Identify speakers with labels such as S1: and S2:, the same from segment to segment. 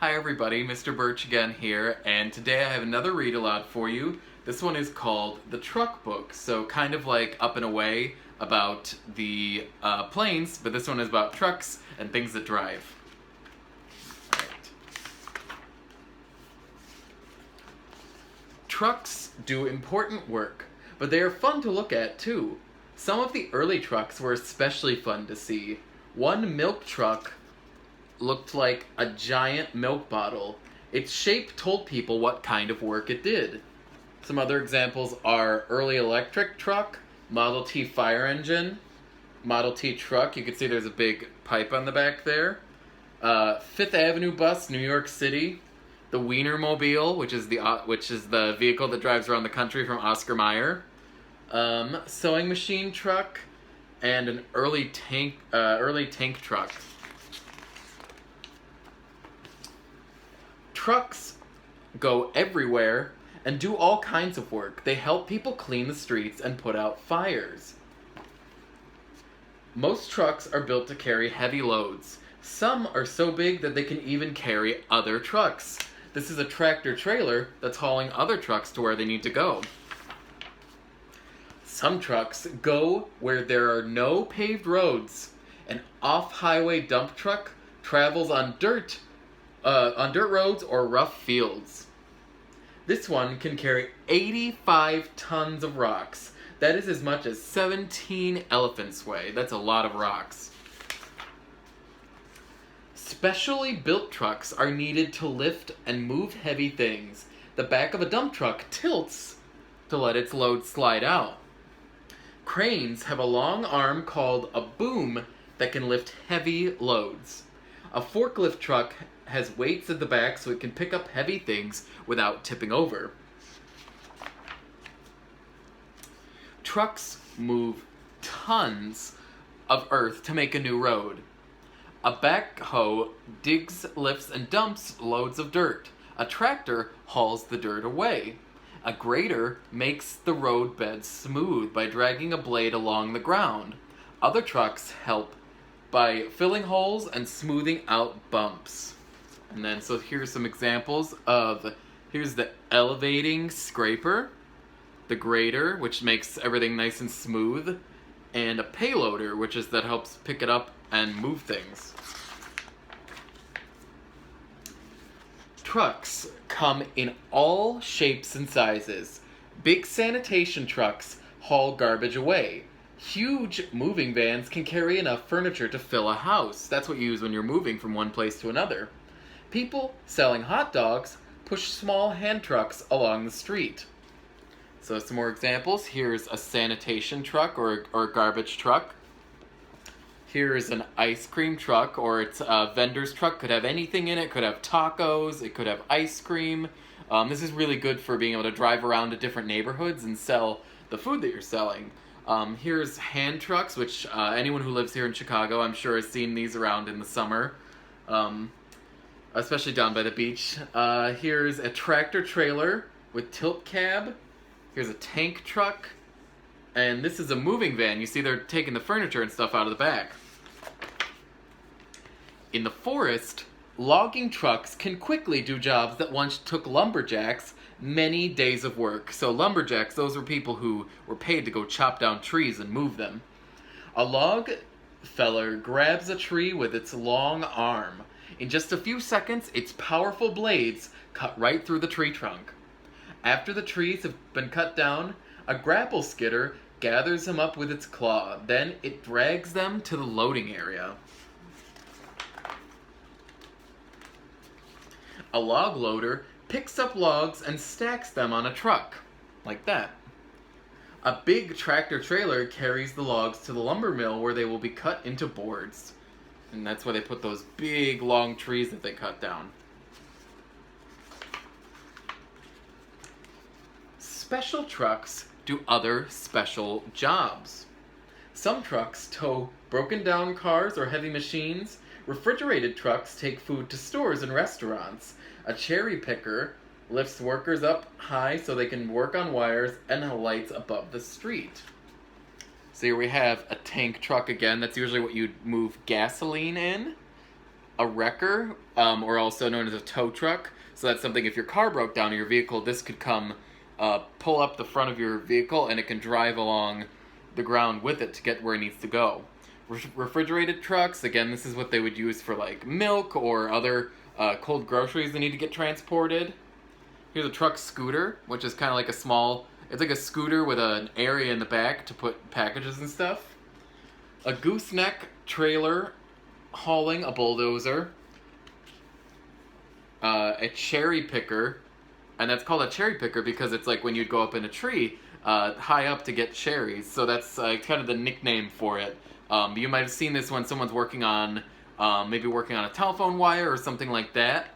S1: Hi everybody, Mr. Birch again here, and today I have another read aloud for you. This one is called The Truck Book, so kind of like Up and Away about the planes, but this one is about trucks and things that drive. Alright. Trucks do important work, but they are fun to look at too. Some of the early trucks were especially fun to see. One milk truck looked like a giant milk bottle. Its shape told people what kind of work it did. Some other examples are early electric truck, Model T fire engine, Model T truck. You can see there's a big pipe on the back there. Fifth Avenue bus, New York City. The Wienermobile, which is the vehicle that drives around the country from Oscar Mayer. Sewing machine truck, and an early tank truck. Trucks go everywhere and do all kinds of work. They help people clean the streets and put out fires. Most trucks are built to carry heavy loads. Some are so big that they can even carry other trucks. This is a tractor trailer that's hauling other trucks to where they need to go. Some trucks go where there are no paved roads. An off-highway dump truck travels on dirt roads or rough fields. This one can carry 85 tons of rocks. That is as much as 17 elephants weigh. That's a lot of rocks. Specially built trucks are needed to lift and move heavy things. The back of a dump truck tilts to let its load slide out. Cranes have a long arm called a boom that can lift heavy loads. A forklift truck has weights at the back so it can pick up heavy things without tipping over. Trucks move tons of earth to make a new road. A backhoe digs, lifts, and dumps loads of dirt. A tractor hauls the dirt away. A grader makes the road bed smooth by dragging a blade along the ground. Other trucks help by filling holes and smoothing out bumps. And then, so here's some examples of, here's the elevating scraper, the grader, which makes everything nice and smooth, and a payloader, which is that helps pick it up and move things. Trucks come in all shapes and sizes. Big sanitation trucks haul garbage away. Huge moving vans can carry enough furniture to fill a house. That's what you use when you're moving from one place to another. People selling hot dogs push small hand trucks along the street. So some more examples. Here's a sanitation truck or garbage truck. Here's an ice cream truck, or it's a vendor's truck. Could have anything in it. Could have tacos. It could have ice cream. This is really good for being able to drive around to different neighborhoods and sell the food that you're selling. Here's hand trucks, which anyone who lives here in Chicago, I'm sure, has seen these around in the summer. Especially down by the beach. Here's a tractor trailer with tilt cab. Here's a tank truck. And this is a moving van. You see they're taking the furniture and stuff out of the back. In the forest, logging trucks can quickly do jobs that once took lumberjacks many days of work. So lumberjacks, those were people who were paid to go chop down trees and move them. A log feller grabs a tree with its long arm. In just a few seconds, its powerful blades cut right through the tree trunk. After the trees have been cut down, a grapple skidder gathers them up with its claw. Then it drags them to the loading area. A log loader picks up logs and stacks them on a truck, like that. A big tractor trailer carries the logs to the lumber mill where they will be cut into boards. And that's why they put those big long trees that they cut down. Special trucks do other special jobs. Some trucks tow broken down cars or heavy machines. Refrigerated trucks take food to stores and restaurants. A cherry picker lifts workers up high so they can work on wires and lights above the street. So here we have a tank truck again. That's usually what you'd move gasoline in. a wrecker, or also known as a tow truck. So that's something, if your car broke down or your vehicle, this could come pull up the front of your vehicle, and it can drive along the ground with it to get where it needs to go. Refrigerated trucks, again, this is what they would use for like milk or other cold groceries that need to get transported. Here's a truck scooter, which is kind of like a small, it's like a scooter with an area in the back to put packages and stuff. A gooseneck trailer hauling a bulldozer. A cherry picker, and that's called a cherry picker because it's like when you'd go up in a tree high up to get cherries. So that's kind of the nickname for it. You might have seen this when someone's working on, maybe working on a telephone wire or something like that.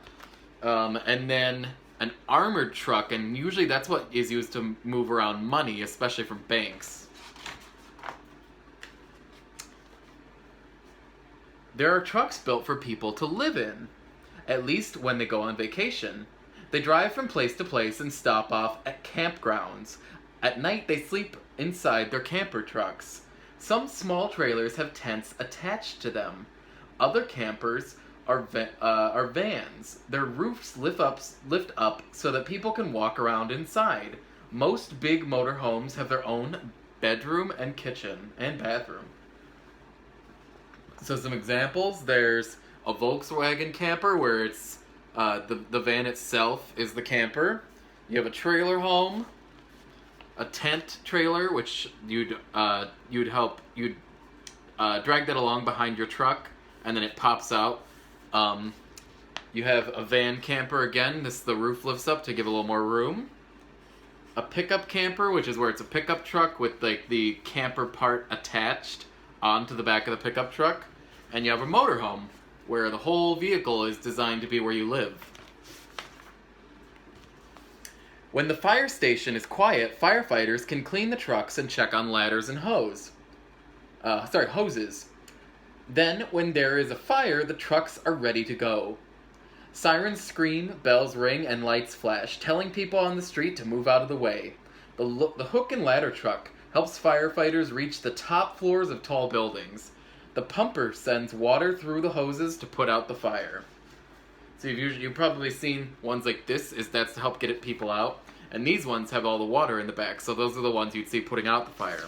S1: And then an armored truck, and usually that's what is used to move around money, especially from banks. There are trucks built for people to live in, at least when they go on vacation. They drive from place to place and stop off at campgrounds. At night, they sleep inside their camper trucks. Some small trailers have tents attached to them. Other campers are vans. Their roofs lift up so that people can walk around inside. Most big motorhomes have their own bedroom and kitchen and bathroom. So some examples, there's a Volkswagen camper where it's the van itself is the camper. You have a trailer home, a tent trailer, which you'd drag that along behind your truck, and then it pops out. You have a van camper again. The roof lifts up to give a little more room. A pickup camper, which is where it's a pickup truck with like the camper part attached onto the back of the pickup truck. And you have a motorhome, where the whole vehicle is designed to be where you live. When the fire station is quiet, firefighters can clean the trucks and check on ladders and hoses. Then, when there is a fire, the trucks are ready to go. Sirens scream, bells ring, and lights flash, telling people on the street to move out of the way. The hook and ladder truck helps firefighters reach the top floors of tall buildings. The pumper sends water through the hoses to put out the fire. So you've probably seen ones like this, that's to help get people out. And these ones have all the water in the back, so those are the ones you'd see putting out the fire.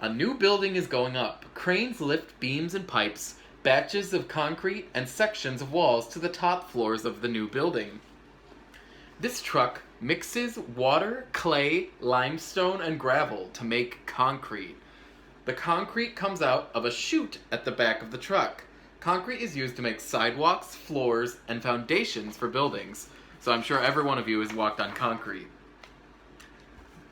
S1: A new building is going up. Cranes lift beams and pipes, batches of concrete, and sections of walls to the top floors of the new building. This truck mixes water, clay, limestone, and gravel to make concrete. The concrete comes out of a chute at the back of the truck. Concrete is used to make sidewalks, floors, and foundations for buildings. So I'm sure every one of you has walked on concrete.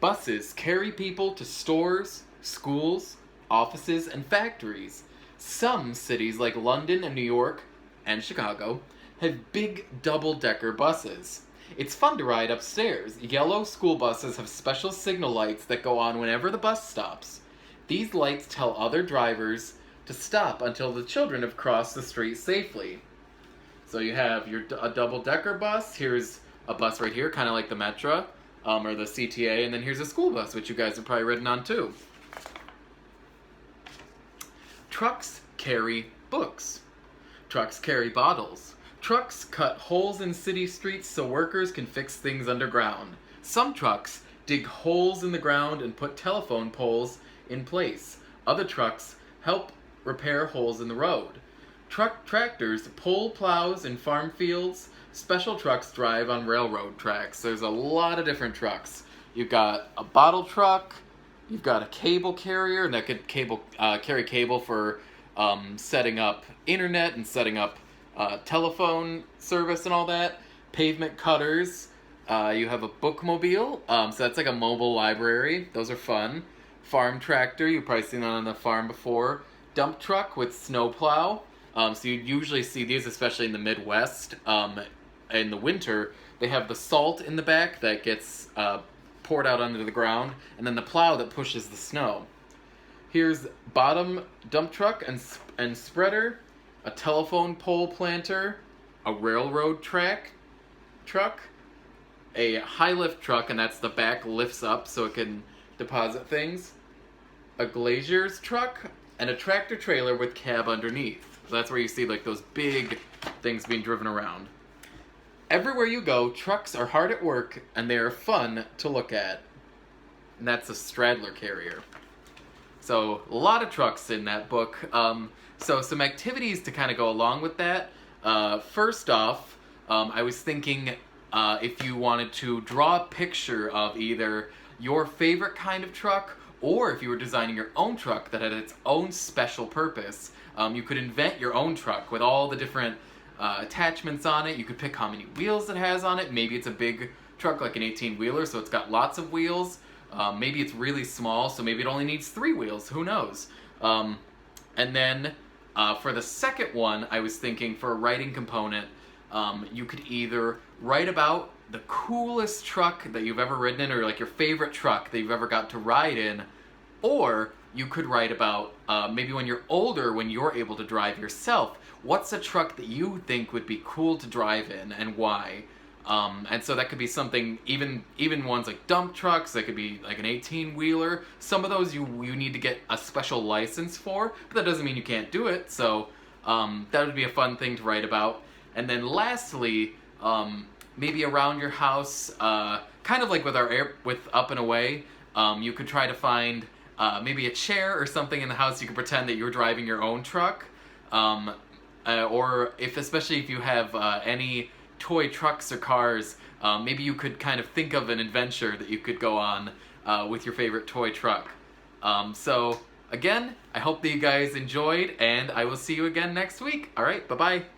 S1: Buses carry people to stores, schools, offices, and factories. Some cities like London and New York and Chicago have big double-decker buses. It's fun to ride upstairs. Yellow school buses have special signal lights that go on whenever the bus stops. These lights tell other drivers to stop until the children have crossed the street safely. So you have a double-decker bus. Here's a bus right here, kind of like the Metra, or the CTA, and then here's a school bus, which you guys have probably ridden on too. Trucks carry books. Trucks carry bottles. Trucks cut holes in city streets so workers can fix things underground. Some trucks dig holes in the ground and put telephone poles in place. Other trucks help repair holes in the road. Tractors pull plows in farm fields. Special trucks drive on railroad tracks. There's a lot of different trucks. You've got a bottle truck. You've got a cable carrier, and that could carry cable for setting up internet and setting up telephone service and all that. Pavement cutters. You have a bookmobile, so that's like a mobile library. Those are fun. Farm tractor, you've probably seen that on the farm before. Dump truck with snowplow. So you usually see these, especially in the Midwest. In the winter, they have the salt in the back that gets poured out onto the ground, and then the plow that pushes the snow. Here's bottom dump truck and spreader, a telephone pole planter, a railroad truck, a high lift truck, and that's the back lifts up so it can deposit things, a glazier's truck, and a tractor trailer with cab underneath. So that's where you see like those big things being driven around. Everywhere you go, trucks are hard at work and they are fun to look at. And that's a straddler carrier. So a lot of trucks in that book. So some activities to kind of go along with that. First off, I was thinking if you wanted to draw a picture of either your favorite kind of truck, or if you were designing your own truck that had its own special purpose, you could invent your own truck with all the different attachments on it. You could pick how many wheels it has on it. Maybe it's a big truck like an 18-wheeler, so it's got lots of wheels. Maybe it's really small, so maybe it only needs 3 wheels. Who knows? And then for the second one, I was thinking for a writing component, you could either write about the coolest truck that you've ever ridden in, or like your favorite truck that you've ever got to ride in, or you could write about maybe when you're older, when you're able to drive yourself, what's a truck that you think would be cool to drive in and why? And so that could be something, even ones like dump trucks, that could be like an 18-wheeler. Some of those you need to get a special license for, but that doesn't mean you can't do it. So that would be a fun thing to write about. And then lastly, maybe around your house, kind of like with with Up and Away, you could try to find maybe a chair or something in the house. You could pretend that you're driving your own truck, or especially if you have any toy trucks or cars, maybe you could kind of think of an adventure that you could go on with your favorite toy truck. So again, I hope that you guys enjoyed, and I will see you again next week. All right, bye-bye.